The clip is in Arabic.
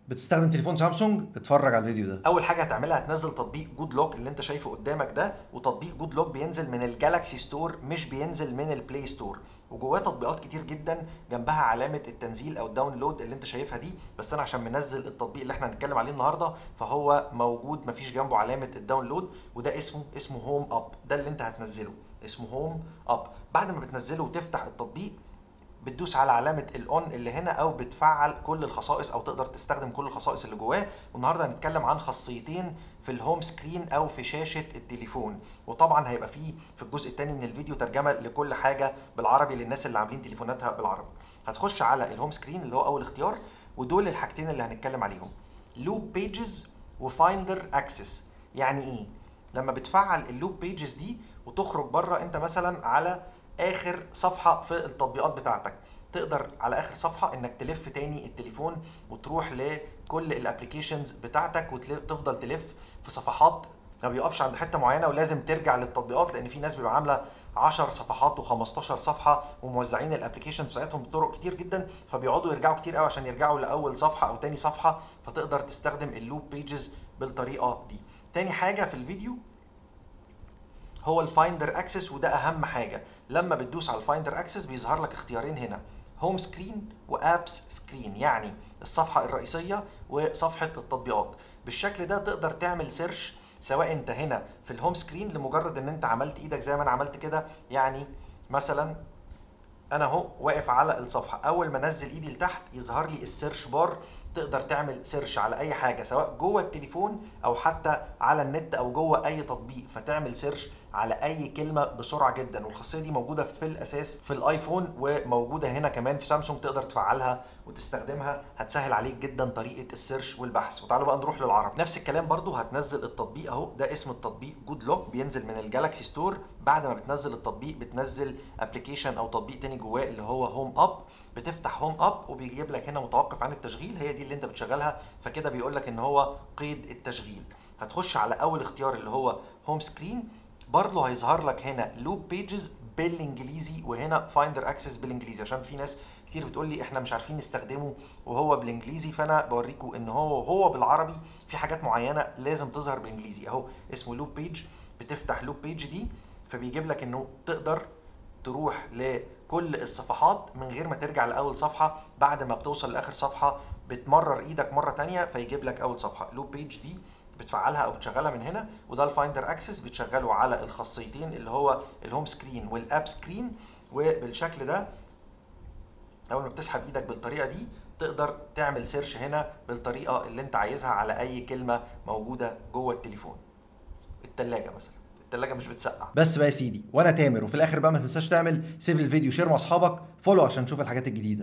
بتستخدم تليفون سامسونج اتفرج على الفيديو ده. اول حاجه هتعملها هتنزل تطبيق جود لوك اللي انت شايفه قدامك ده، وتطبيق جود لوك بينزل من الجالاكسي ستور مش بينزل من البلاي ستور، وجواه تطبيقات كتير جدا جنبها علامه التنزيل او الداونلود اللي انت شايفها دي، بس انا عشان منزل التطبيق اللي احنا هنتكلم عليه النهارده فهو موجود مفيش جنبه علامه الداونلود، وده اسمه هوم اب. ده اللي انت هتنزله اسمه هوم اب. بعد ما بتنزله وتفتح التطبيق بتدوس على علامه الاون اللي هنا او بتفعل كل الخصائص او تقدر تستخدم كل الخصائص اللي جواه. والنهارده هنتكلم عن خاصيتين في الهوم سكرين او في شاشه التليفون، وطبعا هيبقى فيه في الجزء الثاني من الفيديو ترجمه لكل حاجه بالعربي للناس اللي عاملين تليفوناتها بالعربي. هتخش على الهوم سكرين اللي هو اول اختيار، ودول الحاجتين اللي هنتكلم عليهم: لوب بيجز وفايندر اكسس. يعني ايه؟ لما بتفعل اللوب بيجز دي وتخرج بره انت مثلا على اخر صفحه في التطبيقات بتاعتك، تقدر على اخر صفحه انك تلف تاني التليفون وتروح لكل الابلكيشنز بتاعتك وتفضل تلف في صفحات، ما بيقفش عند حته معينه ولازم ترجع للتطبيقات، لان في ناس بيبقى عامله 10 صفحات و15 صفحه وموزعين الابلكيشنز بتاعتهم بطرق كتير جدا، فبيقعدوا يرجعوا كتير قوي عشان يرجعوا لاول صفحه او تاني صفحه، فتقدر تستخدم اللوب بيجز بالطريقه دي. تاني حاجه في الفيديو هو الفايندر اكسس، وده اهم حاجه. لما بتدوس على الفايندر اكسس بيظهر لك اختيارين هنا: هوم سكرين وابس سكرين، يعني الصفحه الرئيسيه وصفحه التطبيقات. بالشكل ده تقدر تعمل سيرش، سواء انت هنا في الهوم سكرين لمجرد ان انت عملت ايدك زي ما انا عملت كده، يعني مثلا انا اهو واقف على الصفحه، اول ما انزل ايدي لتحت يظهر لي السيرش بار، تقدر تعمل سيرش على اي حاجه سواء جوه التليفون او حتى على النت او جوه اي تطبيق، فتعمل سيرش على اي كلمه بسرعه جدا. والخاصيه دي موجوده في الاساس في الايفون وموجوده هنا كمان في سامسونج، تقدر تفعلها وتستخدمها، هتسهل عليك جدا طريقه السيرش والبحث. وتعالوا بقى نروح للعربي. نفس الكلام برضو، هتنزل التطبيق اهو، ده اسم التطبيق جود لوك، بينزل من الجالاكسي ستور. بعد ما بتنزل التطبيق بتنزل ابلكيشن او تطبيق تاني جواه اللي هو هوم اب، بتفتح هوم اب وبيجيب لك هنا متوقف عن التشغيل، هي دي اللي انت بتشغلها، فكده بيقول لك ان هو قيد التشغيل. هتخش على اول اختيار اللي هو هوم سكرين، برضه هيظهر لك هنا لوب بيجز بالانجليزي وهنا فايندر اكسس بالانجليزي، عشان في ناس كتير بتقول لي احنا مش عارفين نستخدمه وهو بالانجليزي، فانا بوريكم ان هو بالعربي في حاجات معينه لازم تظهر بالانجليزي. اهو اسمه لوب بيج، بتفتح لوب بيج دي فبيجيب لك انه تقدر تروح لكل الصفحات من غير ما ترجع لاول صفحه. بعد ما بتوصل لاخر صفحه بتمرر ايدك مره تانية فيجيب لك اول صفحه. لوب بيج دي بتفعلها او بتشغلها من هنا، وده الفايندر اكسس بتشغله على الخاصيتين اللي هو الهوم سكرين والاب سكرين. وبالشكل ده اول ما بتسحب ايدك بالطريقه دي تقدر تعمل سيرش هنا بالطريقه اللي انت عايزها على اي كلمه موجوده جوه التليفون. التلاجة مثلا، التلاجة مش بتسقع. بس بقى يا سيدي، وانا تامر، وفي الاخر بقى ما تنساش تعمل سيف الفيديو، شير مع اصحابك، فولو عشان تشوف الحاجات الجديده.